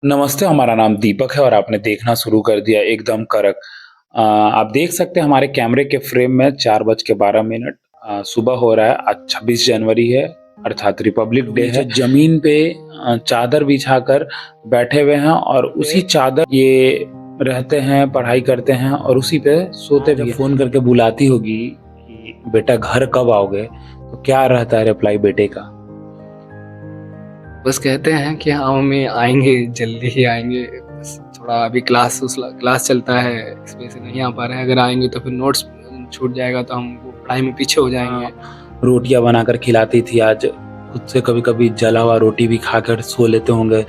नमस्ते, हमारा नाम दीपक है और आपने देखना शुरू कर दिया एकदम कड़क। आप देख सकते हैं हमारे कैमरे के फ्रेम में 4:12 सुबह हो रहा है। आज 26 जनवरी है अर्थात रिपब्लिक डे है। जमीन पे चादर बिछाकर बैठे हुए हैं और उसी चादर ये रहते हैं, पढ़ाई करते हैं और उसी पे सोते भी हैं। फ़ोन करके बुलाती होगी कि बेटा घर कब आओगे? तो क्या रहता है रिप्लाई बेटे का? बस कहते हैं कि हाँ मम्मी आएंगे, जल्दी ही आएंगे। बस थोड़ा अभी क्लास चलता है, इस वजह से नहीं आ पा रहे हैं। अगर आएंगे तो फिर नोट्स छूट जाएगा तो हम वो पढ़ाई में पीछे हो जाएंगे। रोटियां बनाकर खिलाती थी, आज खुद से कभी कभी जला हुआ रोटी भी खाकर सो लेते होंगे।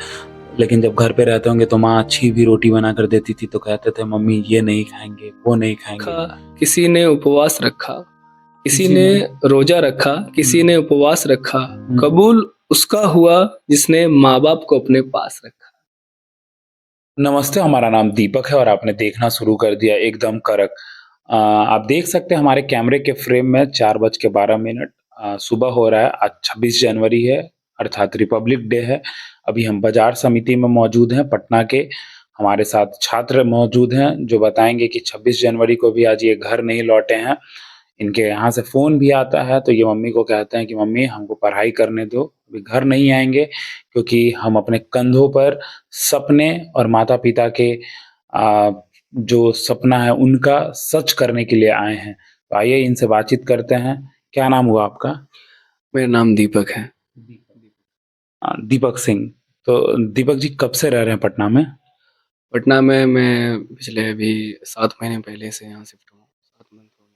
लेकिन जब घर पे रहते होंगे तो माँ अच्छी भी रोटी बना कर देती थी तो कहते थे मम्मी ये नहीं खाएंगे, वो नहीं खाएंगे। किसी ने उपवास रखा, किसी ने रोजा रखा, किसी ने उपवास रखा, कबूल उसका हुआ जिसने माँ बाप को अपने पास रखा। नमस्ते, हमारा नाम दीपक है और आपने देखना शुरू कर दिया एकदम कड़क। आप देख सकते हैं हमारे कैमरे के फ्रेम में 4:12 सुबह हो रहा है। आज 26 जनवरी है अर्थात रिपब्लिक डे है। अभी हम बाजार समिति में मौजूद हैं पटना के। हमारे साथ छात्र मौजूद हैं जो बताएंगे कि 26 जनवरी को भी आज ये घर नहीं लौटे हैं। इनके यहाँ से फ़ोन भी आता है तो ये मम्मी को कहते हैं कि मम्मी हमको पढ़ाई करने दो, अभी घर नहीं आएँगे क्योंकि हम अपने कंधों पर सपने और माता-पिता के जो सपना है उनका सच करने के लिए आए हैं। तो आइए इनसे बातचीत करते हैं। क्या नाम हुआ आपका? मेरा नाम दीपक है। दीपक सिंह। तो दीपक जी कब से रह रहे हैं पटना में? पटना में मैं पिछले अभी 7 महीने पहले से यहाँ शिफ्ट हुआ, 7 मंथ हो गए।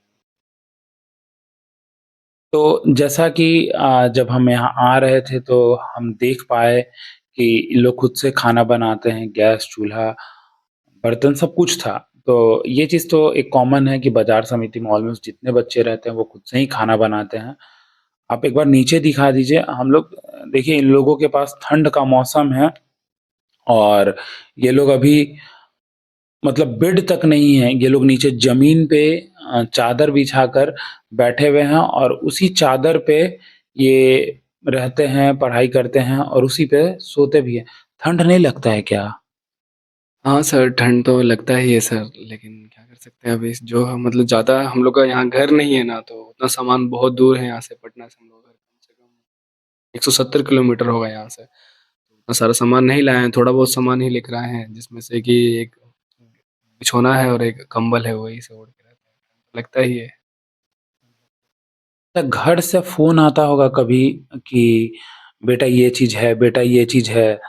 तो जैसा कि जब हम यहाँ आ रहे थे तो हम देख पाए कि इन लोग खुद से खाना बनाते हैं, गैस, चूल्हा, बर्तन सब कुछ था। तो ये चीज़ तो एक कॉमन है कि बाज़ार समिति में ऑलमोस्ट जितने बच्चे रहते हैं वो खुद से ही खाना बनाते हैं। आप एक बार नीचे दिखा दीजिए, हम लोग देखिए इन लोगों के पास ठंड का मौसम है और ये लोग अभी मतलब बेड तक नहीं है, ये लोग नीचे ज़मीन पे चादर बिछाकर बैठे हुए हैं और उसी चादर पे ये रहते हैं, पढ़ाई करते हैं और उसी पे सोते भी हैं। ठंड नहीं लगता है क्या? हाँ सर, ठंड तो लगता ही है सर, लेकिन क्या कर सकते हैं अभी जो मतलब ज़्यादा हम लोग का यहाँ घर नहीं है ना, तो उतना सामान बहुत दूर है यहाँ से। पटना से हम लोग घर कम से कम 170 किलोमीटर होगा यहाँ से। तो उतना सारा सामान नहीं लाए हैं, थोड़ा बहुत सामान ही लेकर आए हैं, जिसमें से कि एक बिछौना है और एक कंबल है, वही से ओढ़ के रहते हैं। लगता ही है। क्या घर से फ़ोन आता होगा कभी कि बेटा ये चीज़ है, बेटा ये चीज़ है,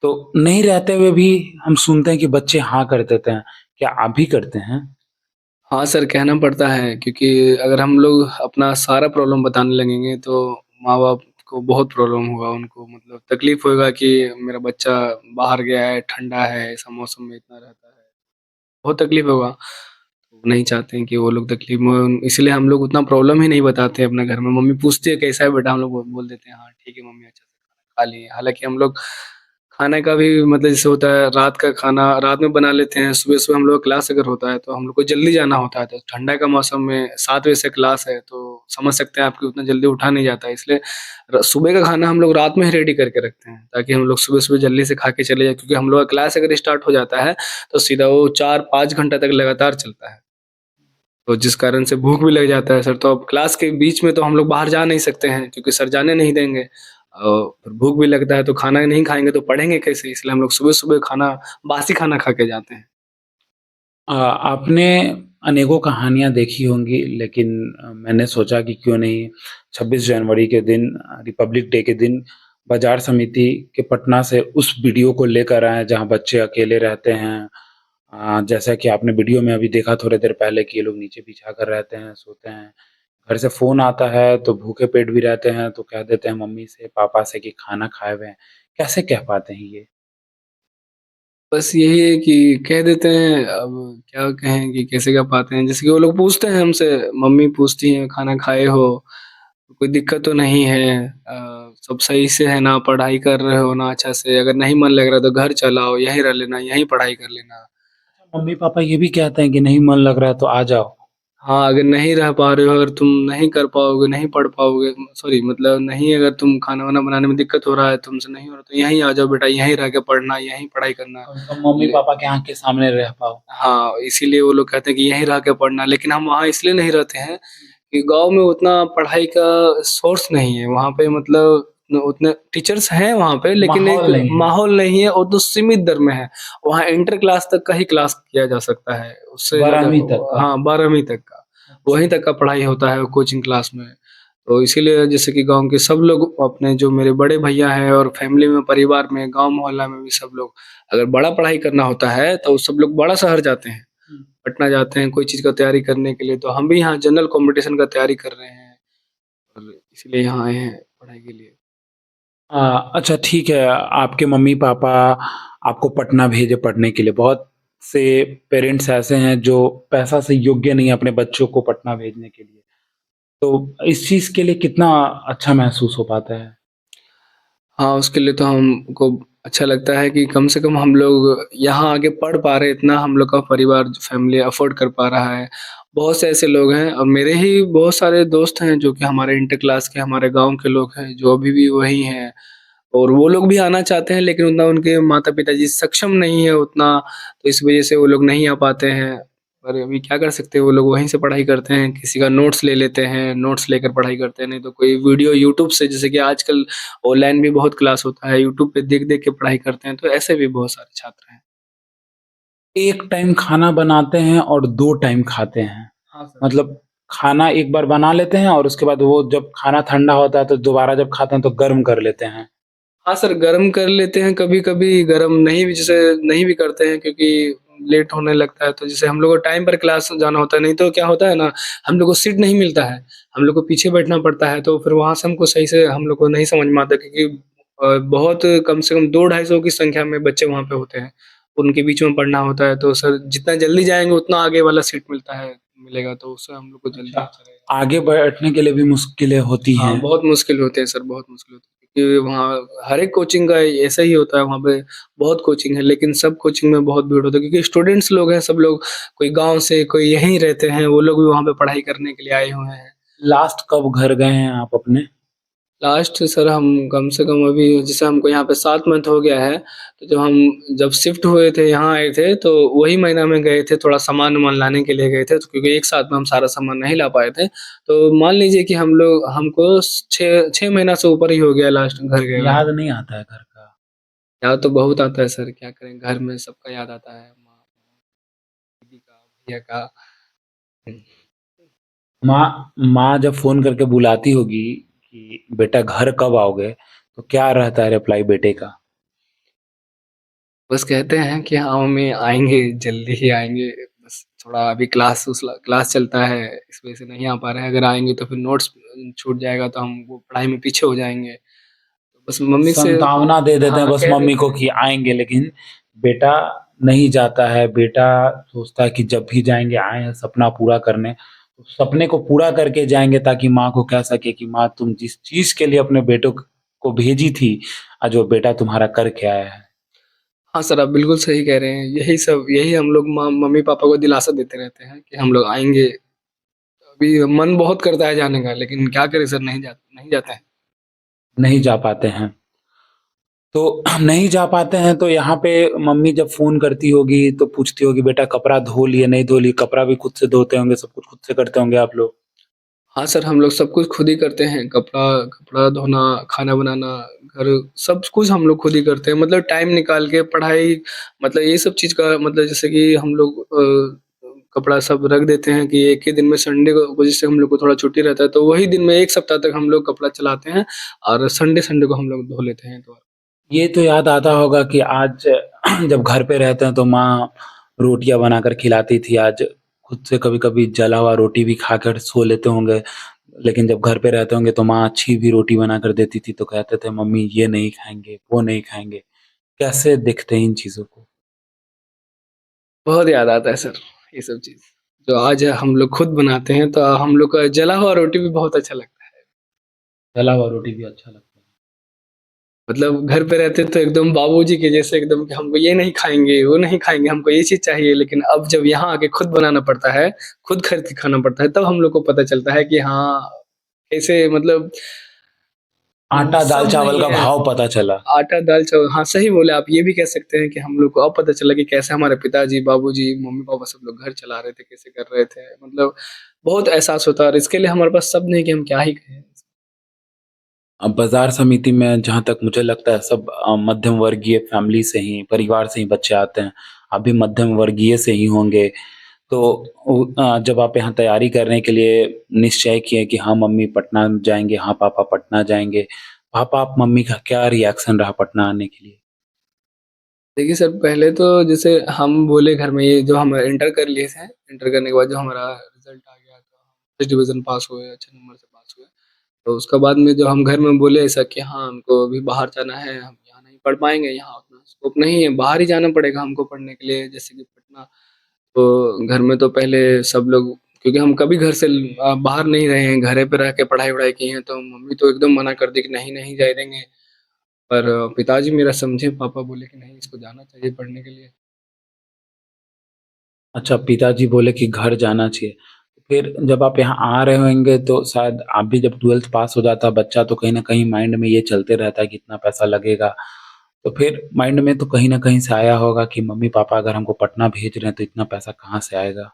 तो नहीं रहते हुए भी हम सुनते हैं कि बच्चे हाँ कर देते हैं। क्या आप भी करते हैं? हाँ सर, कहना पड़ता है, क्योंकि अगर हम लोग अपना सारा प्रॉब्लम बताने लगेंगे तो माँ-बाप को बहुत प्रॉब्लम होगा, उनको मतलब तकलीफ़ होगा कि मेरा बच्चा बाहर गया है, ठंडा है, ऐसा मौसम में इतना रहता है, बहुत तकलीफ़ होगा। तो नहीं चाहते हैं कि वो लोग तकलीफ़ में, इसलिए हम लोग उतना प्रॉब्लम ही नहीं बताते अपने घर में। मम्मी पूछती है कैसा है बेटा? हम लोग बोल देते हैं हाँ ठीक है मम्मी, अच्छा से खाना खा लिए। हालाँकि हम लोग खाने का भी मतलब जैसे होता है, रात का खाना रात में बना लेते हैं, सुबह-सुबह हम लोग का क्लास अगर होता है तो हम लोग को जल्दी जाना होता है, तो ठंडा का मौसम में 7 बजे से क्लास है, तो समझ सकते हैं आप कि उतना जल्दी उठा नहीं जाता है। इसलिए सुबह का खाना हम लोग रात में ही रेडी करके रखते हैं, ताकि हम लोग सुबह-सुबह जल्दी से खा के चले जाएँ, क्योंकि हम लोग का क्लास अगर स्टार्ट हो जाता है तो सीधा वो 4-5 घंटा तक लगातार चलता है। तो जिस कारण से भूख भी लग जाता है सर, तो अब क्लास के बीच में तो हम लोग बाहर जा नहीं सकते हैं, क्योंकि सर जाने नहीं देंगे। फिर भूख भी लगता है तो खाना नहीं खाएँगे तो पढ़ेंगे कैसे? इसलिए हम लोग सुबह-सुबह खाना बासी खाना खा के जाते हैं। आपने अनेकों कहानियाँ देखी होंगी लेकिन मैंने सोचा कि क्यों नहीं 26 जनवरी के दिन रिपब्लिक डे के दिन बाज़ार समिति के पटना से उस वीडियो को लेकर आएँ जहाँ बच्चे अकेले रहते हैं। जैसा कि आपने वीडियो में अभी देखा थोड़ी देर पहले कि ये लोग नीचे बिछा कर रहते हैं, सोते हैं। घर से फ़ोन आता है तो भूखे पेट भी रहते हैं तो कह देते हैं मम्मी से, पापा से कि खाना खाए हुए हैं। कैसे कह पाते हैं ये? बस यही है कि कह देते हैं, अब क्या कहें कि कैसे कह पाते हैं? जैसे कि वो लोग पूछते हैं हमसे, मम्मी पूछती हैं खाना खाए हो? कोई दिक्कत तो नहीं है? सब सही से है ना? पढ़ाई कर रहे हो ना अच्छा से? अगर नहीं मन लग रहा तो घर चल आओ, यहीं रह लेना, यहीं पढ़ाई कर लेना। मम्मी-पापा ये भी कहते हैं कि नहीं मन लग रहा है तो आ जाओ। हाँ, अगर नहीं रह पा रहे हो, अगर तुम नहीं कर पाओगे, नहीं पढ़ पाओगे, सॉरी मतलब नहीं, अगर तुम खाना-वाना बनाने में दिक्कत हो रहा है, तुमसे नहीं हो रहा, तो यहीं आ जाओ बेटा, यहीं रह के पढ़ना, यहीं पढ़ाई करना। कम से कम मम्मी-पापा की आँख के सामने रह पाओ। हाँ, इसीलिए वो लोग कहते हैं कि यहीं रह के पढ़ना, लेकिन हम वहाँ इसलिए नहीं रहते हैं कि गाँव में उतना पढ़ाई का सोर्स नहीं है। वहाँ पे मतलब उतने टीचर्स हैं वहाँ पे, लेकिन एक माहौल नहीं है। माहौल नहीं है, और तो सीमित दर में है। वहाँ इंटर क्लास तक का ही क्लास किया जा सकता है, उससे ज़्यादा 12वीं तक का। हाँ, 12वीं तक का। अच्छा। वहीं तक का पढ़ाई होता है कोचिंग क्लास में। तो इसीलिए जैसे कि गाँव के सब लोग, अपने जो मेरे बड़े भैया हैं और फैमिली में, परिवार में, गाँव मोहल्ला में भी सब लोग, अगर बड़ा पढ़ाई करना होता है तो सब लोग बड़ा शहर जाते हैं। हुँ। पटना जाते हैं कोई चीज़ का तैयारी करने के लिए, तो हम भी यहाँ जनरल कॉम्पिटिशन का तैयारी कर रहे हैं और इसीलिए यहाँ आए हैं पढ़ाई के लिए। अच्छा ठीक है, आपके मम्मी-पापा आपको पटना भेजे पढ़ने के लिए। बहुत से पेरेंट्स ऐसे हैं जो पैसा से योग्य नहीं है अपने बच्चों को पटना भेजने के लिए। तो इस चीज़ के लिए कितना अच्छा महसूस हो पाता है? हाँ, उसके लिए तो हमको अच्छा लगता है कि कम से कम हम लोग यहाँ आके पढ़ पा रहे हैं, इतना हम लोग का परिवार, फैमिली अफ़ोर्ड कर पा रहा है। बहुत से ऐसे लोग हैं, और मेरे ही बहुत सारे दोस्त हैं जो कि हमारे इंटर क्लास के, हमारे गाँव के लोग हैं, जो अभी भी वहीं हैं। और वो लोग भी आना चाहते हैं, लेकिन उतना उनके माता-पिताजी सक्षम नहीं है उतना, तो इस वज़ह से वो लोग नहीं आ पाते हैं। पर अभी क्या कर सकते हैं, वो लोग वहीं से पढ़ाई करते हैं, किसी का नोट्स ले लेते हैं, नोट्स लेकर पढ़ाई करते हैं, नहीं तो कोई वीडियो यूट्यूब से, जैसे कि आजकल ऑनलाइन भी बहुत क्लास होता है, यूट्यूब पे देख-देख के पढ़ाई करते हैं, तो ऐसे भी बहुत सारे छात्र हैं। एक टाइम खाना बनाते हैं और 2 टाइम खाते हैं। हाँ सर। मतलब खाना एक बार बना लेते हैं और उसके बाद वो जब खाना ठंडा होता है तो दोबारा जब खाते हैं तो गर्म कर लेते हैं। हाँ सर, गरम कर लेते हैं कभी-कभी, गरम नहीं भी, जैसे नहीं भी करते हैं क्योंकि लेट होने लगता है, तो जैसे हम लोग को टाइम पर क्लास जाना होता है, नहीं तो क्या होता है ना, हम लोग को सीट नहीं मिलता है, हम लोग को पीछे बैठना पड़ता है, तो फिर वहाँ से हमको सही से हम लोग को नहीं समझ में आता, क्योंकि बहुत कम से कम 200-250 की संख्या में बच्चे वहाँ पे होते हैं, उनके बीच में पढ़ना होता है, तो सर जितना जल्दी जाएँगे उतना आगे वाला सीट मिलेगा, तो उससे हम लोग को जल्दी अच्छा, अच्छा रहेगा। आगे बैठने के लिए भी मुश्किलें होती हाँ, हैं। बहुत मुश्किल होते हैं सर, बहुत मुश्किल होते हैं, क्योंकि वहाँ हर एक कोचिंग का ऐसा ही होता है, वहाँ पे बहुत कोचिंग है, लेकिन सब कोचिंग में बहुत भीड़ होता है, क्योंकि स्टूडेंट्स लोग हैं सब लोग, कोई गाँव से, कोई यहीं रहते हैं, वो लोग भी वहाँ पे पढ़ाई करने के लिए आए हुए हैं। लास्ट कब घर गए हैं आप अपने? लास्ट सर हम कम से कम अभी, जैसे हमको यहाँ पे 7 मंथ हो गया है, तो जब शिफ्ट हुए थे, यहाँ आए थे, तो वही महीना में गए थे, थोड़ा सामान-वामान लाने के लिए गए थे, तो क्योंकि एक साथ में हम सारा सामान नहीं ला पाए थे। तो मान लीजिए कि हमको 6 महीना से ऊपर ही हो गया लास्ट घर गए हुए। याद नहीं आता है घर का। याद तो बहुत आता है सर, क्या करें, घर में सबका याद आता है, माँ, दीदी का, भैया का। हुँ। माँ जब फ़ोन करके बुलाती होगी कि बेटा घर कब आओगे? तो क्या रहता है रिप्लाई बेटे का? बस कहते हैं कि हाँ मम्मी आएँगे, जल्दी ही आएँगे, बस थोड़ा अभी क्लास चलता है, इस वजह से नहीं आ पा रहे हैं, अगर आएँगे तो फिर नोट्स छूट जाएगा, तो हम वो पढ़ाई में पीछे हो जाएँगे। तो बस मम्मी से संतावना दे देते हैं हाँ, बस कह मम्मी देते को हैं। कि आएँगे, लेकिन बेटा नहीं जाता है। बेटा सोचता है कि जब भी जाएँगे आए हैं सपना पूरा करने। तो सपने को पूरा करके जाएँगे ताकि माँ को कह सके कि माँ तुम जिस चीज़ के लिए अपने बेटों को भेजी थी, आज वो बेटा तुम्हारा करके आया है। हाँ सर, आप बिल्कुल सही कह रहे हैं। यही हम लोग मम्मी-पापा को दिलासा देते रहते हैं कि हम लोग आएँगे। अभी मन बहुत करता है जाने का, लेकिन क्या करें सर, नहीं जाते हैं। नहीं जा पाते हैं। तो नहीं जा पाते हैं तो यहाँ पे मम्मी जब फ़ोन करती होगी तो पूछती होगी बेटा कपड़ा धो लिए, नहीं धो लिए? कपड़ा भी खुद से धोते होंगे, सब कुछ खुद से करते होंगे आप लोग? हाँ सर, हम लोग सब कुछ खुद ही करते हैं, कपड़ा कपड़ा धोना, खाना बनाना, घर सब कुछ हम लोग खुद ही करते हैं। मतलब टाइम निकाल के पढ़ाई, मतलब ये सब चीज़ का मतलब, जैसे कि हम लोग कपड़ा सब रख देते हैं कि एक ही दिन में, संडे को जैसे हम लोग को थोड़ा छुट्टी रहता है, तो वही दिन में 1 सप्ताह तक हम लोग कपड़ा चलाते हैं, और संडे को हम लोग धो लेते हैं तो। ये तो याद आता होगा कि आज जब घर पे रहते हैं तो माँ रोटियाँ बनाकर खिलाती थी, आज खुद से कभी-कभी जला हुआ रोटी भी खाकर सो लेते होंगे। लेकिन जब घर पे रहते होंगे तो माँ अच्छी भी रोटी बनाकर देती थी तो कहते थे मम्मी ये नहीं खाएँगे, वो नहीं खाएँगे। कैसे देखते हैं इन चीज़ों को? बहुत याद आता है सर, ये सब चीज़। जो आज हम लोग खुद बनाते हैं, तो हम लोग का जला हुआ रोटी भी बहुत अच्छा लगता है। जला हुआ रोटी भी अच्छा लगता है। मतलब घर पे रहते तो एकदम बाबूजी के जैसे एकदम कि हमको ये नहीं खाएँगे, वो नहीं खाएँगे, हमको ये चीज़ चाहिए। लेकिन अब जब यहाँ आके खुद बनाना पड़ता है, खुद खरीद के खाना पड़ता है, तब हम लोग को पता चलता है कि हाँ, कैसे मतलब आटा, दाल, सब चावल नहीं का है। भाव पता चला। आटा, दाल, चावल हाँ, सही बोले आप। ये भी कह सकते हैं कि हम लोग को अब पता चला कि कैसे हमारे पिताजी, बाबूजी, मम्मी-पापा सब लोग घर चला रहे थे, कैसे कर रहे थे। मतलब बहुत एहसास होता है और इसके लिए हमारे पास शब्द नहीं कि हम क्या ही कहें। अब बाज़ार समिति में जहाँ तक मुझे लगता है सब मध्यम वर्गीय फैमिली से ही, परिवार से ही बच्चे आते हैं। आप भी मध्यम वर्गीय से ही होंगे। तो जब आप यहाँ तैयारी करने के लिए निश्चय किए कि हाँ, मम्मी पटना जाएँगे, हाँ, पापा पटना जाएँगे। पापा आप मम्मी का क्या रिएक्शन रहा पटना आने के लिए? देखिए सर, पहले तो जैसे हम बोले घर में ये जो हम इंटर कर लिए थे, इंटर करने के बाद जो हमारा रिज़ल्ट आ गया तो हम फर्स्ट डिवीज़न पास हुए, अच्छे नंबर से पास हुए। तो उसके बाद में जो हम घर में बोले ऐसा कि हाँ, हमको अभी बाहर जाना है, हम यहाँ नहीं पढ़ पाएँगे, यहाँ उतना स्कोप नहीं है, बाहर ही जाना पड़ेगा हमको पढ़ने के लिए जैसे कि पटना। तो घर में तो पहले सब लोग क्योंकि हम कभी घर से बाहर नहीं रहे हैं, घरे पे रह के पढ़ाई-वढ़ाई की हैं, तो मम्मी तो एकदम मना कर दी कि नहीं, नहीं जाने देंगे। पर पिताजी मेरा समझे, पापा बोले कि नहीं इसको जाना चाहिए पढ़ने के लिए। अच्छा, पिताजी बोले कि घर जाना चाहिए। फिर जब आप यहाँ आ रहे होंगे तो शायद आप भी जब 12th पास हो जाता है बच्चा तो कहीं न कहीं माइंड में ये चलते रहता है कि इतना पैसा लगेगा। तो फिर माइंड में तो कहीं न कहीं से आया होगा कि मम्मी-पापा अगर हमको पटना भेज रहे हैं तो इतना पैसा कहाँ से आएगा?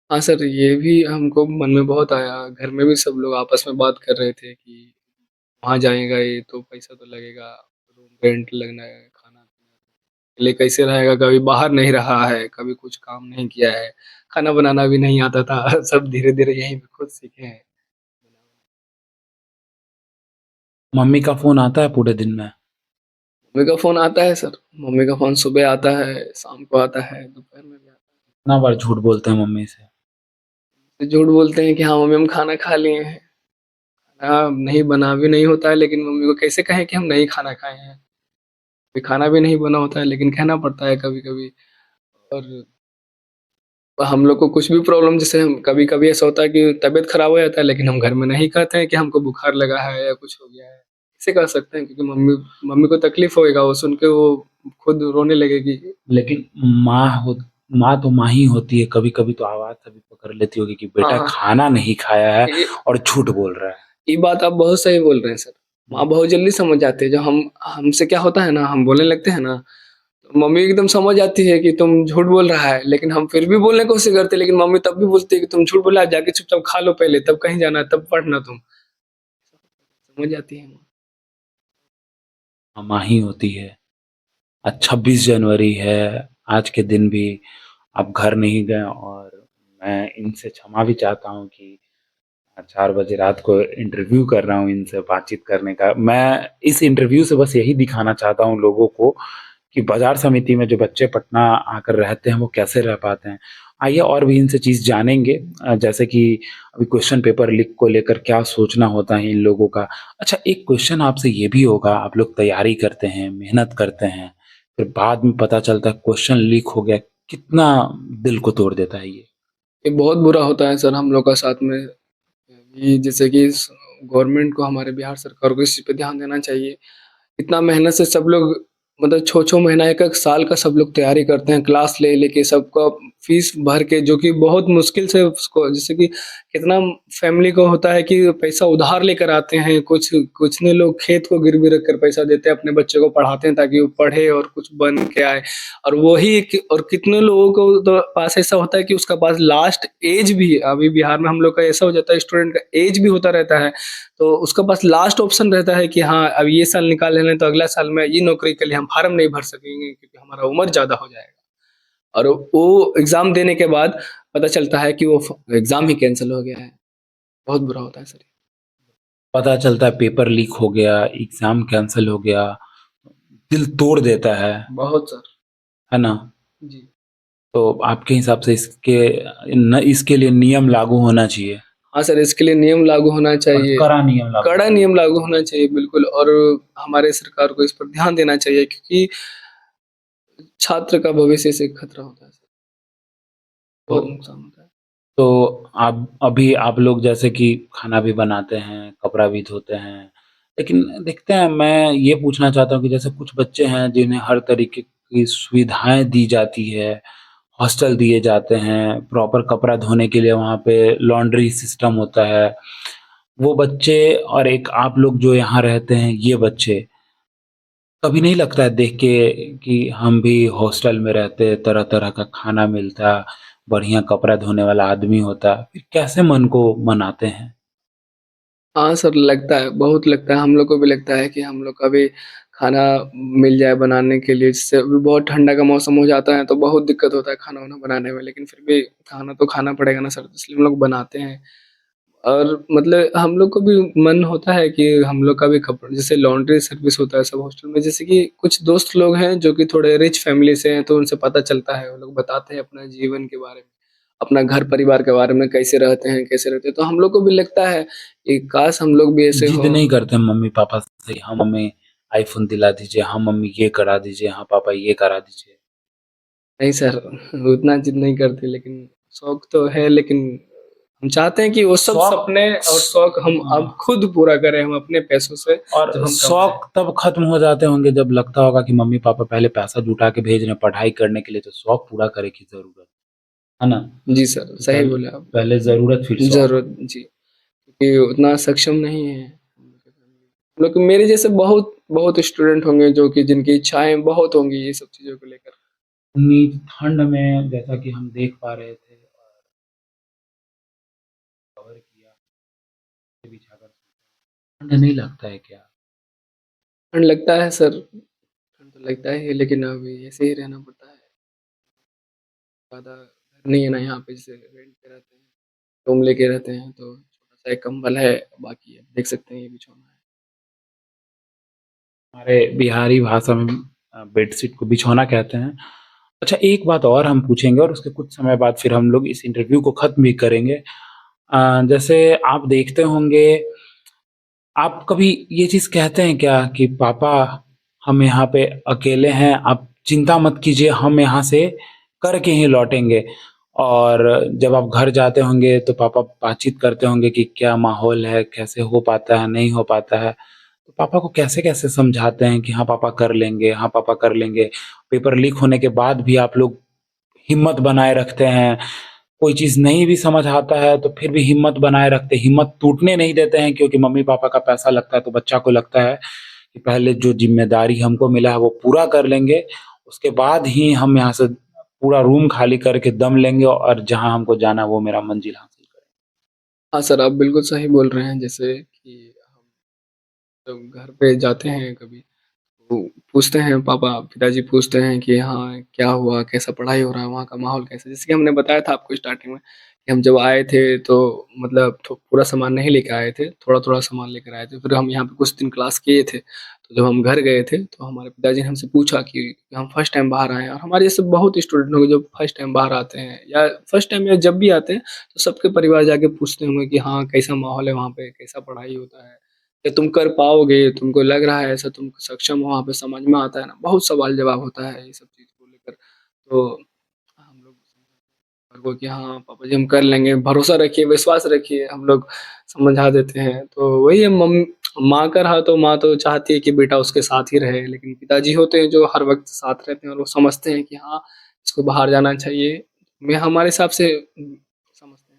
हाँ सर, ये भी हमको मन में बहुत आया, घर में भी सब लोग आपस में बात कर रहे थे कि वहाँ जाएगा ये तो पैसा तो लगेगा, रूम रेंट लगना है, खाना-पीना के लिए कैसे रहेगा, कभी बाहर नहीं रहा है, कभी कुछ काम नहीं किया है, खाना बनाना भी नहीं आता था, सब धीरे-धीरे यहीं पे खुद सीखे हैं। मम्मी का फ़ोन आता है पूरे दिन में? मम्मी का फ़ोन आता है सर, मम्मी का फ़ोन सुबह आता है, शाम को आता है, दोपहर में भी आता कितना बार झूठ बोलते हैं मम्मी से? है। झूठ बोलते हैं कि हाँ, मम्मी हम खाना खा लिए हैं। नहीं बना भी नहीं होता है लेकिन मम्मी को कैसे कहें कि हम नहीं खाना खाए हैं। कभी खाना भी नहीं बना होता है लेकिन कहना पड़ता है कभी-कभी और हम लोग को कुछ भी प्रॉब्लम जैसे हम कभी-कभी ऐसा होता है कि तबीयत खराब हो जाता है लेकिन हम घर में नहीं कहते हैं कि हमको बुखार लगा है या कुछ हो गया है। कैसे कह सकते हैं क्योंकि मम्मी मम्मी को तकलीफ होएगा, वो सुन के वो खुद रोने लगेगी। लेकिन माँ तो माँ ही होती है, कभी-कभी तो आवाज़ से भी पकड़ लेती होगी कि हाँ, बेटा हाँ। खाना नहीं खाया है ये और झूठ बोल रहा है। ये बात आप बहुत सही बोल रहे हैं सर। माँ बहुत जल्दी समझ जाती है। जब हम हमसे क्या होता है ना, हम बोलने लगते हैं ना, तो मम्मी एकदम समझ जाती है कि तुम झूठ बोल रहा है, लेकिन हम फिर भी बोलने की कोशिश करते हैं, लेकिन मम्मी तब भी बोलती है कि तुम झूठ बोला, जाके चुपचाप खा लो पहले, तब कहीं जाना है, तब पढ़ना तुम। समझ जाती है माँ। माँ ही होती है। आज 26 जनवरी है, आज के दिन भी आप घर नहीं गए और मैं इनसे क्षमा भी चाहता हूँ कि 4 बजे रात को इंटरव्यू कर रहा हूँ इनसे बातचीत करने का। मैं इस इंटरव्यू से बस यही दिखाना चाहता हूँ लोगों को कि बाज़ार समिति में जो बच्चे पटना आकर रहते हैं, वो कैसे रह पाते हैं। आइए और भी इनसे चीज़ जानेंगे जैसे कि अभी क्वेश्चन पेपर लीक को लेकर क्या सोचना होता है इन लोगों का। अच्छा एक क्वेश्चन आपसे ये भी होगा, आप लोग तैयारी करते हैं, मेहनत करते हैं, फिर बाद में पता चलता है क्वेश्चन लीक हो गया, कितना दिल को तोड़ देता है ये? ये बहुत बुरा होता है सर हम लोग का साथ में। ये जैसे कि गवर्नमेंट को, हमारे बिहार सरकार को इस चीज़ पे ध्यान देना चाहिए। इतना मेहनत से सब लोग मतलब 6-6 महीना 1-1 साल का सब लोग तैयारी करते हैं, क्लास ले लेके सबका फीस भर के, जो कि बहुत मुश्किल से उसको जैसे कि कितना फैमिली को होता है कि पैसा उधार लेकर आते हैं, कुछ ने लोग खेत को गिरवी रख कर पैसा देते हैं, अपने बच्चे को पढ़ाते हैं ताकि वो पढ़े और कुछ बन के आए। और वही कि और कितने लोगों को तो पास ऐसा होता है कि उसका पास लास्ट एज भी अभी बिहार में हम लोग का ऐसा हो जाता है, स्टूडेंट का एज भी होता रहता है। तो उसका पास लास्ट ऑप्शन रहता है कि हाँ, अब ये साल निकाल लेना है तो अगला साल में ये नौकरी के लिए हम फॉर्म नहीं भर सकेंगे क्योंकि हमारा उम्र ज़्यादा हो जाएगा। और वो एग्ज़ाम देने के बाद पता चलता है कि वो एग्ज़ाम ही कैंसल हो गया है। बहुत बुरा होता है सर। पता चलता है पेपर लीक हो गया, एग्ज़ाम कैंसल हो गया, दिल तोड़ देता बहुत सर। है ना? जी। तो आपके हिसाब से इसके लिए नियम लागू होना चाहिए हाँ सर, इसके लिए नियम लागू होना और चाहिए। कड़ा नियम लागू कड़ा होना नियम लागू होना चाहिए बिल्कुल और हमारे सरकार को इस पर ध्यान देना चाहिए क्योंकि छात्र का भविष्य से खतरा होता है सर। तो बहुत नुकसान होता है। आप अभी आप लोग जैसे कि खाना भी बनाते हैं, कपड़ा भी धोते हैं, लेकिन देखते हैं मैं ये पूछना चाहता हूँ कि जैसे कुछ बच्चे हैं जिन्हें हर तरीके की सुविधाएँ दी जाती है, हॉस्टल दिए जाते हैं, प्रॉपर कपड़ा धोने के लिए वहाँ पे लॉन्ड्री सिस्टम होता है। वो बच्चे और एक आप लोग जो यहाँ रहते हैं ये बच्चे, कभी नहीं लगता है देख के कि हम भी हॉस्टल में रहते, तरह-तरह का खाना मिलता, बढ़िया कपड़ा धोने वाला आदमी होता, फिर कैसे मन को मनाते हैं? हाँ सर, लगता है, बहुत लगता है, हम लोग को भी लगता है कि हम लोग का भी खाना मिल जाए बनाने के लिए, जिससे अभी बहुत ठंडा का मौसम हो जाता है, तो बहुत दिक्कत होता है खाना-वाना बनाने में, लेकिन फिर भी खाना तो खाना पड़ेगा ना सर, इसलिए हम लोग बनाते हैं। और मतलब हम लोग को भी मन होता है कि हम लोग का भी कपड़ा जैसे लॉन्ड्री सर्विस होता है सब हॉस्टल में, जैसे कि कुछ दोस्त लोग हैं जो कि थोड़े रिच फैमिली से हैं, तो उनसे पता चलता है, वो लोग बताते हैं अपना जीवन के बारे में, अपना घर परिवार के बारे में, कैसे रहते हैं, कैसे रहते हैं। तो हम लोग को भी लगता है कि काश हम लोग भी ऐसे जिद हों। नहीं करते मम्मी-पापा से, हाँ मम्मी आईफ़ोन दिला दीजिए, हाँ मम्मी ये करा दीजिए, हाँ पापा ये करा दीजिए। नहीं सर, उतना जिद नहीं करते, लेकिन शौक तो है, लेकिन हम चाहते हैं कि वो सब शौक सपने और स शौक हम अब हाँ, खुद पूरा करें, हम अपने पैसों से, और जब हम कमाएँ। शौक तब खत्म हो जाते होंगे जब लगता होगा कि मम्मी-पापा पहले पैसा जुटा के भेज रहे हैं पढ़ाई करने के लिए, तो शौक पूरा करे की ज़रूरत, है ना? जी सर, तो सही बोले आप। पहले ज़रूरत फिर शौक। ज़रूरत जी, क्योंकि उतना सक्षम नहीं है। लोग मेरे जैसे बहुत बहुत स्टूडेंट होंगे जो कि जिनकी इच्छाएँ बहुत होंगी ये सब चीज़ों को लेकर। इतनी ठंड में जैसा कि हम देख पा रहे थे और कवर किया, बिछाकर ठंड नहीं लगता है क्या? ठंड लगता है सर, ठंड तो लगता ही है, लेकिन अभी ऐसे ही रहना पड़ता है। ज़्यादा घर नहीं है ना यहाँ पे, जैसे रेंट पे रहते हैं, रूम लेके रहते हैं, तो छोटा-सा एक कंबल है, बाकी अब देख सकते हैं ये बिछौना है। हमारे बिहारी भाषा में बेडशीट को बिछौना कहते हैं। अच्छा एक बात और हम पूछेंगे और उसके कुछ समय बाद फिर हम लोग इस इंटरव्यू को ख़त्म भी करेंगे। जैसे आप देखते होंगे, आप कभी ये चीज़ कहते हैं क्या कि पापा हम यहाँ पे अकेले हैं, आप चिंता मत कीजिए हम यहाँ से करके ही लौटेंगे। और जब आप घर जाते होंगे तो पापा बातचीत करते होंगे कि क्या माहौल है, कैसे हो पाता है, नहीं हो पाता है। तो पापा को कैसे-कैसे समझाते हैं कि हाँ पापा कर लेंगे, हाँ पापा कर लेंगे। पेपर लीक होने के बाद भी आप लोग हिम्मत बनाए रखते हैं। कोई चीज़ नहीं भी समझ आता है तो फिर भी हिम्मत बनाए रखते हैं, हिम्मत टूटने नहीं देते हैं क्योंकि मम्मी-पापा का पैसा लगता है तो बच्चा को लगता है कि पहले जो ज़िम्मेदारी हमको मिला है वो पूरा कर लेंगे, उसके बाद ही हम यहाँ से पूरा रूम खाली करके दम लेंगे और जहाँ हमको जाना है वो मेरा मंज़िल हासिल करेंगे। हाँ सर, आप बिल्कुल सही बोल रहे हैं, जैसे कि हम जब घर पे जाते हैं कभी, तो पूछते हैं पापा पिताजी पूछते हैं कि हाँ, क्या हुआ? कैसा पढ़ाई हो रहा है? वहाँ का माहौल कैसा है? जैसे कि हमने बताया था आपको स्टार्टिंग में कि हम जब आए थे तो मतलब पूरा सामान नहीं लेके आए थे, थोड़ा-थोड़ा सामान लेकर आए थे। फिर हम यहाँ पे कुछ दिन क्लास किए थे, तो जब हम घर गए थे तो हमारे पिताजी ने हमसे पूछा कि हम फर्स्ट टाइम बाहर आए हैं, और हमारे जैसे बहुत स्टूडेंट होंगे जो फर्स्ट टाइम बाहर आते हैं या फर्स्ट टाइम या जब भी आते हैं, तो सबके परिवार जाके पूछते होंगे कि हाँ, कैसा माहौल है वहाँ पे? कैसा पढ़ाई होता है? कि तुम कर पाओगे, तुमको लग रहा है ऐसा, तुम सक्षम हो, वहाँ पे समझ में आता है ना, बहुत सवाल-जवाब होता है ये सब चीज़ को लेकर। तो हम लोग को कि हाँ, पापा जी हम कर लेंगे, भरोसा रखिए, विश्वास रखिए, हम लोग समझा देते हैं। तो वही है, माँ का रहा तो माँ तो चाहती है कि बेटा उसके साथ ही रहे, लेकिन पिताजी होते हैं जो हर वक़्त साथ रहते हैं और वो समझते हैं कि हाँ, इसको बाहर जाना चाहिए। मैं हमारे हिसाब से समझते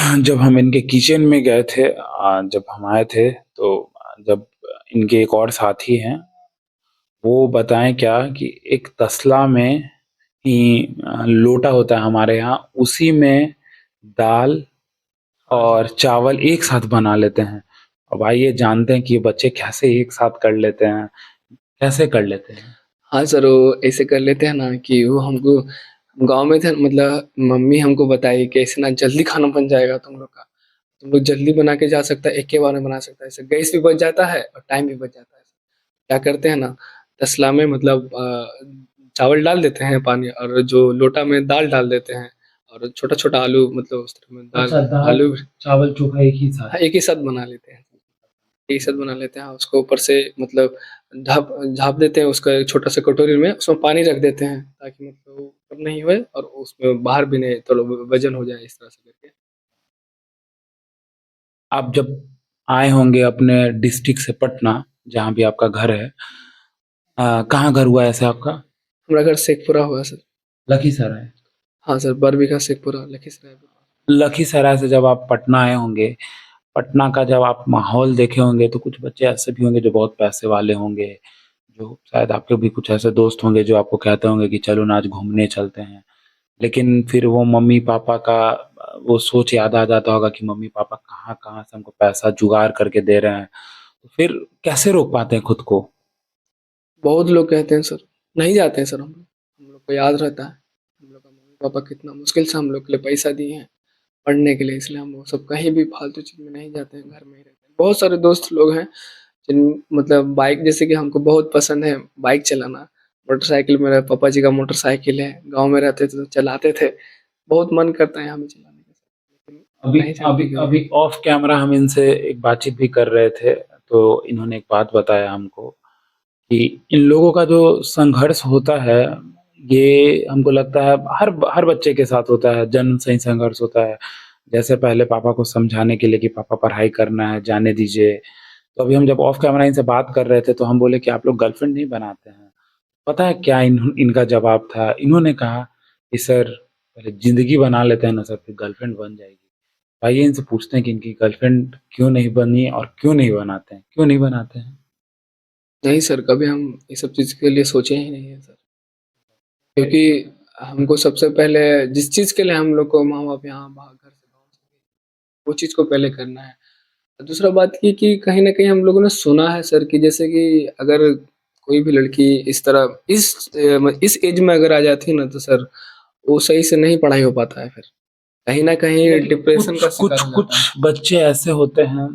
हैं। जब हम इनके किचन में गए थे जब हम आए थे तो जब इनके एक और साथी हैं, वो बताएँ क्या कि एक तसला में ही लोटा होता है हमारे यहाँ, उसी में दाल हाँ जी। और चावल एक साथ बना लेते हैं। अब आइए जानते हैं कि ये बच्चे कैसे एक साथ कर लेते हैं, कैसे कर लेते हैं? हाँ सर, वो ऐसे कर लेते हैं ना कि वो हमको गाँव में थे, मतलब मम्मी हमको बताई कि ऐसे ना जल्दी खाना बन जाएगा तुम लोग का। तुम लोग जल्दी बना के जा सकता है, एक के बार में बना सकता है। इससे गैस भी बच जाता है और टाइम भी बच जाता है। क्या करते हैं ना, तसला में मतलब चावल डाल देते हैं पानी, और जो लोटा में दाल डाल देते हैं, और छोटा-छोटा आलू, मतलब उस तरह में दाल अच्छा, दाल, आलू, चावल, चोखा एक ही साथ। हाँ, एक ही साथ बना लेते हैं। एक ही साथ बना लेते हैं, उसको ऊपर से मतलब ढाँप झाँप देते हैं उसका एक छोटा-सा कटोरी में, उसमें पानी रख देते हैं ताकि मतलब वो कम नहीं होए और उसमें बाहर भी नहीं, थोड़ा वज़न हो जाए इस तरह से करके। आप जब आए होंगे अपने डिस्ट्रिक्ट से पटना, जहाँ भी आपका घर है। कहाँ घर हुआ है ऐसे आपका? हमारा घर शेखपुरा हुआ सर। लखीसराय। हाँ सर, बरबीघा शेखपुरा लखीसराय। लखीसराय से जब आप पटना आए होंगे, पटना का जब आप माहौल देखे होंगे, तो कुछ बच्चे ऐसे भी होंगे जो बहुत पैसे वाले होंगे, जो शायद आपके भी कुछ ऐसे दोस्त होंगे जो आपको कहते होंगे कि चलो ना आज घूमने चलते हैं। लेकिन फिर वो मम्मी-पापा का वो सोच याद आ जाता होगा कि मम्मी-पापा कहाँ-कहाँ से हमको पैसा जुगाड़ करके दे रहे हैं। तो फिर कैसे रोक पाते हैं खुद को? बहुत लोग कहते हैं सर, नहीं जाते हैं सर हम लोग को याद रहता है, हम लोग का मम्मी-पापा कितना मुश्किल से हम लोग के लिए पैसा दिए हैं पढ़ने के लिए, इसलिए हम वो सब कहीं भी फालतू चीज़ में नहीं जाते हैं, घर में ही रहते हैं। बहुत सारे दोस्त लोग हैं जिन मतलब बाइक, जैसे कि हमको बहुत पसंद है बाइक चलाना, मोटरसाइकिल, मेरे पापा जी का मोटरसाइकिल है, गाँव में रहते थे तो चलाते थे, बहुत मन करता है हमें चलाने का सर, लेकिन अभी नहीं अभी चलने की वजह अभी ऑफ कैमरा हम इनसे एक बातचीत भी कर रहे थे, तो इन्होंने एक बात बताया हमको कि इन लोगों का जो संघर्ष होता है, ये हमको लगता है हर हर बच्चे के साथ होता है, जन्म से ही संघर्ष होता है। जैसे पहले पापा को समझाने के लिए कि पापा पढ़ाई करना है, जाने दीजिए। तो अभी हम जब ऑफ कैमरा इनसे बात कर रहे थे, तो हम बोले कि आप लोग गर्लफ्रेंड नहीं बनाते हैं। पता है क्या इनका जवाब था? इन्होंने कहा कि सर पहले ज़िंदगी बना लेते हैं ना सर, फिर गर्लफ्रेंड बन जाएगी। आइए इनसे पूछते हैं कि इनकी गर्लफ्रेंड क्यों नहीं बनी और क्यों नहीं बनाते हैं? क्यों नहीं बनाते हैं? नहीं सर, कभी हम ये सब चीज़ के लिए सोचे ही नहीं है सर। क्योंकि हमको सबसे पहले जिस चीज़ के लिए हम लोग को माँ-बाप यहाँ बाहर घर से गाँव से, वो चीज़ को पहले करना है। दूसरा बात ये कि कहीं न कहीं हम लोगों ने सुना है सर कि जैसे कि अगर कोई भी लड़की इस तरह इस एज में अगर आ जाती है ना तो सर, वो सही से नहीं पढ़ाई हो पाता है फिर। कहीं न कहीं देखिए, डिप्रेशन कुछ का शिकार कुछ हो जाता कुछ है। बच्चे ऐसे होते हैं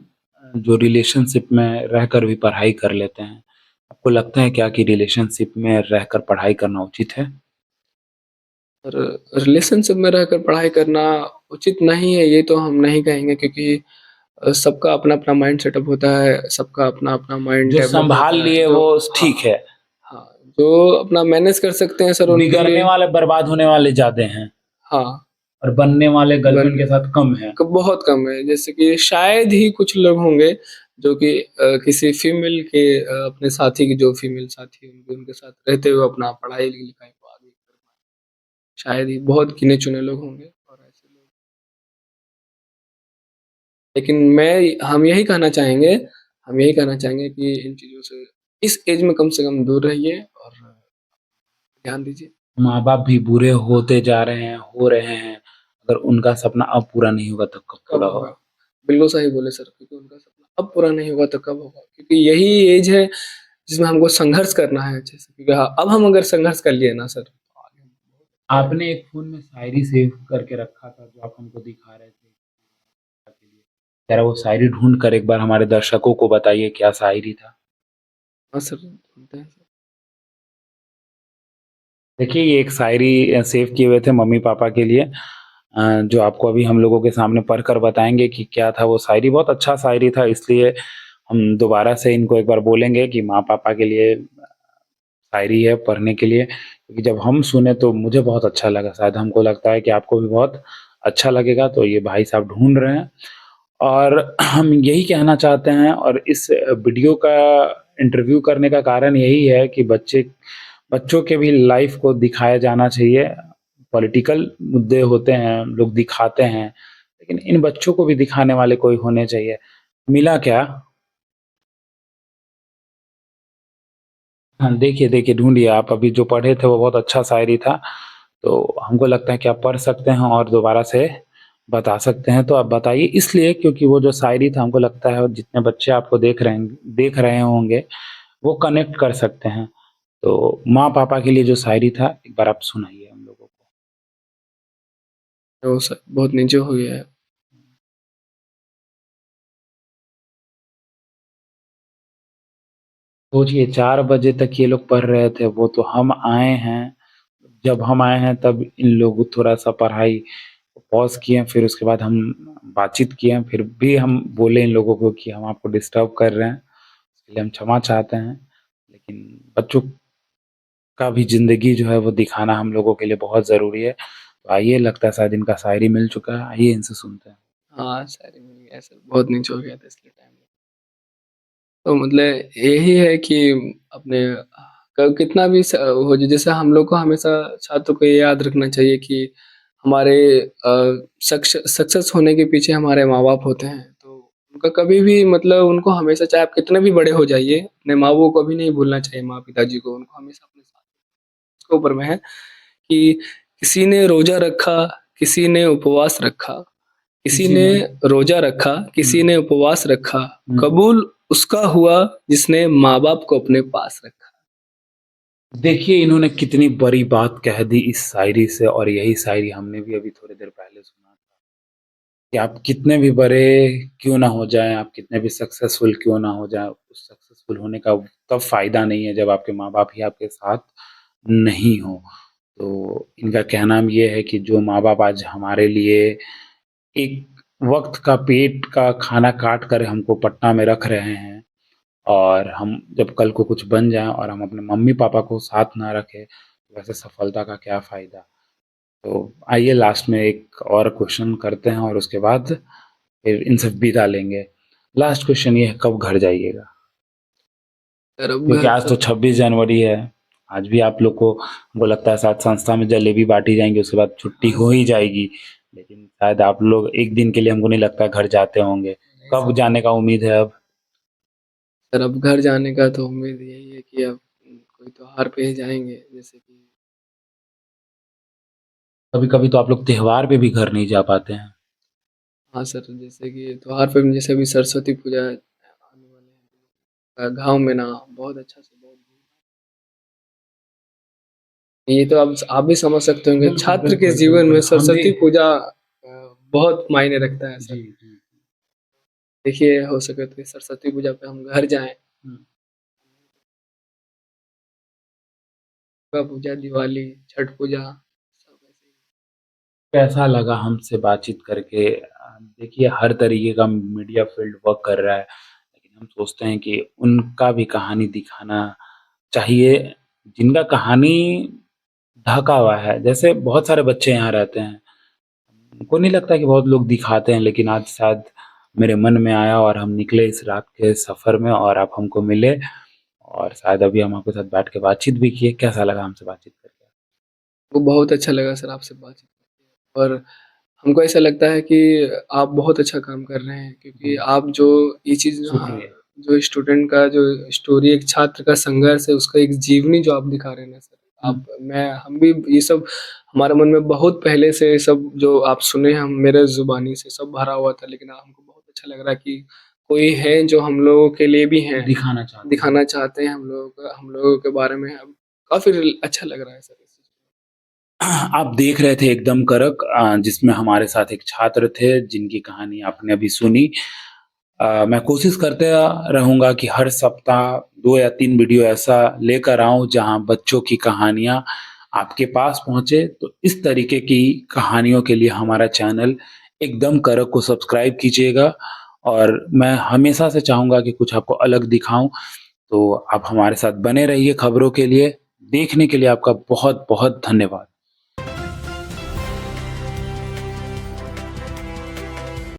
जो रिलेशनशिप में रहकर भी पढ़ाई कर लेते हैं। आपको लगता है क्या कि रिलेशनशिप में रहकर पढ़ाई करना उचित है? और रिलेशनशिप में रहकर पढ़ाई करना उचित नहीं है, ये तो हम नहीं कहेंगे, क्योंकि सबका अपना-अपना माइंड सेटअप होता है, सबका अपना-अपना माइंड जो डेवलप सँभाल होता है, लिए जो वो हाँ, ठीक है, हाँ, जो अपना मैनेज कर सकते हैं सर उनके बिगड़ने लिए। वाले बर्बाद होने वाले ज़्यादा हैं हाँ, और बनने वाले बन गर्लफ्रेंड के साथ कम हैं। क बहुत कम है, जैसे कि शायद ही कुछ लोग होंगे जो कि किसी फीमेल के अपने साथी की, जो फीमेल साथी होंगे उनके साथ रहते हुए अपना पढ़ाई-लिखाई को आगे कर पाएँ। शायद ही बहुत गिने-चुने लोग होंगे और ऐसे लोग, लेकिन हम यही कहना चाहेंगे कि इन चीज़ों से इस एज में कम से कम दूर रहिए और ध्यान दीजिए। माँ-बाप भी बुरे होते जा रहे हैं, हो रहे हैं। अगर उनका सपना अब पूरा नहीं होगा तो कब कब पूरा होगा? होगा? बिल्कुल सही बोले सर, क्योंकि उनका सपना अब पूरा नहीं होगा तो कब होगा? क्योंकि यही एज है जिसमें हमको संघर्ष करना है अच्छे से, क्योंकि हाँ, अब हम अगर संघर्ष कर लिए ना सर, तो आगे हम बहुत अच्छा रहेगा। आपने एक फ़ोन में शायरी सेव करके रखा था जो आप हमको दिखा रहे थे के लिए। ज़रा वो शायरी ढूँढ कर एक बार हमारे दर्शकों को बताइए क्या शायरी था? हाँ सर, सुनते हैं सर। देखिए ये एक शायरी सेव किए हुए थे मम्मी-पापा के लिए, जो आपको अभी हम लोगों के सामने पढ़कर बताएँगे कि क्या था वो शायरी। बहुत अच्छा शायरी था, इसलिए हम दोबारा से इनको एक बार बोलेंगे कि माँ-पापा के लिए शायरी है पढ़ने के लिए, क्योंकि जब हम सुने तो मुझे बहुत अच्छा लगा, शायद हमको लगता है कि आपको भी बहुत अच्छा लगेगा, तो ये भाई साहब ढूँढ रहे हैं। और हम यही कहना चाहते हैं, और इस वीडियो का इंटरव्यू करने का कारण यही है कि बच्चों के भी लाइफ़ को दिखाया जाना चाहिए। पॉलिटिकल मुद्दे होते हैं, लोग दिखाते हैं, लेकिन इन बच्चों को भी दिखाने वाले कोई होने चाहिए। मिला क्या? हाँ, देखिए ढूँढिए आप, अभी जो पढ़े थे वो बहुत अच्छा शायरी था, तो हमको लगता है कि आप पढ़ सकते हैं और दोबारा से बता सकते हैं। तो आप बताइए इसलिए क्योंकि वो जो शायरी था हमको लगता है जितने बच्चे आपको देख रहे होंगे, वो कनेक्ट कर सकते हैं। तो माँ-पापा के लिए जो शायरी था, एक बार आप सुनाइए हम लोगों को। तो सर बहुत नीचे हो गया है। सोचिए 4 बजे तक ये लोग पढ़ रहे थे, वो तो हम आए हैं, जब हम आए हैं तब इन लोग थोड़ा-सा पढ़ाई पॉज़ किए, फिर उसके बाद हम बातचीत किए, फिर भी हम बोले इन लोगों को कि हम आपको डिस्टर्ब कर रहे हैं, इसके लिए हम क्षमा चाहते हैं। लेकिन बच्चों का भी ज़िंदगी जो है वो दिखाना हम लोगों के लिए बहुत ज़रूरी है। तो आइए लगता है शायद इनका शायरी मिल चुका है, आइए इनसे सुनते हैं। हाँ, शायरी मिल गया सर, बहुत नीचे हो गया था इसलिए टाइम तो मतलब यही है कि अपने कितना भी हो जाए, जैसे हम लोग को हमेशा छात्रों को ये याद रखना चाहिए कि हमारे सक्सेस होने के पीछे हमारे माँ बाप होते हैं। तो उनका कभी भी मतलब उनको हमेशा, चाहे आप कितने भी बड़े हो जाइए, अपने माँ बाप को कभी नहीं भूलना चाहिए, माँ पिताजी को, उनको हमेशा अपने साथ। इसके ऊपर में है कि किसी ने रोजा रखा, किसी ने उपवास रखा, किसी ने रोजा रखा, किसी ने उपवास रखा, कबूल उसका हुआ जिसने माँ बाप को अपने पास रखा। देखिए, इन्होंने कितनी बड़ी बात कह दी इस शायरी से, और यही शायरी हमने भी अभी थोड़ी देर पहले सुना था कि आप कितने भी बड़े क्यों ना हो जाएँ, आप कितने भी सक्सेसफुल क्यों ना हो जाएँ, उस सक्सेसफुल होने का तब फ़ायदा नहीं है जब आपके माँ-बाप ही आपके साथ नहीं हों। तो इनका कहना ये है कि जो माँ-बाप आज हमारे लिए एक वक़्त का पेट का खाना काट कर हमको पटना में रख रहे हैं, और हम जब कल को कुछ बन जाएँ और हम अपने मम्मी-पापा को साथ ना रखें, तो वैसे सफलता का क्या फ़ायदा? तो आइए लास्ट में एक और क्वेश्चन करते हैं और उसके बाद फिर इनसे विदा लेंगे। लास्ट क्वेश्चन ये है, कब घर जाइएगा? और अब क्योंकि घर आज तो 26 जनवरी है, आज भी आप लोग को हमको लगता है शायद संस्था में जलेबी बाँटी जाएँगी, उसके बाद छुट्टी हो ही जाएगी। लेकिन शायद आप लोग एक दिन के लिए, हमको नहीं लगता घर जाते होंगे। कब जाने का उम्मीद है अब? सर, अब घर जाने का तो उम्मीद यही है कि अब कोई त्योहार पे ही जाएँगे, जैसे कि कभी-कभी तो आप लोग त्योहार पे भी घर नहीं जा पाते हैं। हाँ सर, जैसे कि त्योहार पे जैसे अभी सरस्वती पूजा आने वाले हैं, गाँव में ना बहुत अच्छा से बहुत, ये तो आप भी समझ सकते होंगे, बिल्कुल, छात्र के बिल्कुल, जीवन में बिल्कुल। हम भी सरस्वती पूजा बहुत मायने रखता है सर। जी, जी। देखिए, हो सके तो इस सरस्वती पूजा पे हम घर जाएँ। हुँ। दुर्गा पूजा, दिवाली, छठ पूजा सब ऐसे ही। कैसा लगा हमसे बातचीत करके? देखिए, हर तरीके का मीडिया फ़ील्ड वर्क कर रहा है, लेकिन हम सोचते हैं कि उनका भी कहानी दिखाना चाहिए, जिनका कहानी ढका हुआ है। जैसे बहुत सारे बच्चे यहाँ रहते हैं, उनको नहीं लगता कि बहुत लोग दिखाते हैं, लेकिन आज शायद मेरे मन में आया और हम निकले इस रात के सफ़र में और आप हमको मिले, और शायद अभी हम आपके साथ बैठ के बातचीत भी किए। कैसा लगा हमसे बातचीत करके? वो बहुत अच्छा लगा सर आपसे बातचीत करके, और हमको ऐसा लगता है कि आप बहुत अच्छा काम कर रहे हैं, क्योंकि जी, आप जो ये चीज़ शुक्रिया। जो स्टूडेंट का जो स्टोरी, एक छात्र का संघर्ष है, उसका एक जीवनी जो आप दिखा रहे हैं ना सर, हुँ। आप मैं हम भी ये सब हमारे मन में बहुत पहले से सब जो आप सुने, हम मेरे ज़ुबानी से सब भरा हुआ था, लेकिन हमको बहुत अच्छा लग रहा है कि कोई है जो हम लोगों के लिए भी हैं, दिखाना चाहते हैं। दिखाना चाहते हैं हम लोगों के बारे में। अब काफ़ी अच्छा लग रहा है सर इस चीज़ को। आप देख रहे थे एकदम कड़क, जिसमें हमारे साथ एक छात्र थे जिनकी कहानी आपने अभी सुनी। मैं कोशिश करते रहूँगा कि हर सप्ताह 2 या 3 वीडियो ऐसा लेकर आऊँ जहाँ बच्चों की कहानियाँ आपके पास पहुँचे। तो इस तरीके की कहानियों के लिए हमारा चैनल एकदम कड़क को सब्सक्राइब कीजिएगा, और मैं हमेशा से चाहूँगा कि कुछ आपको अलग दिखाऊँ। तो आप हमारे साथ बने रहिए खबरों के लिए। देखने के लिए आपका बहुत-बहुत धन्यवाद।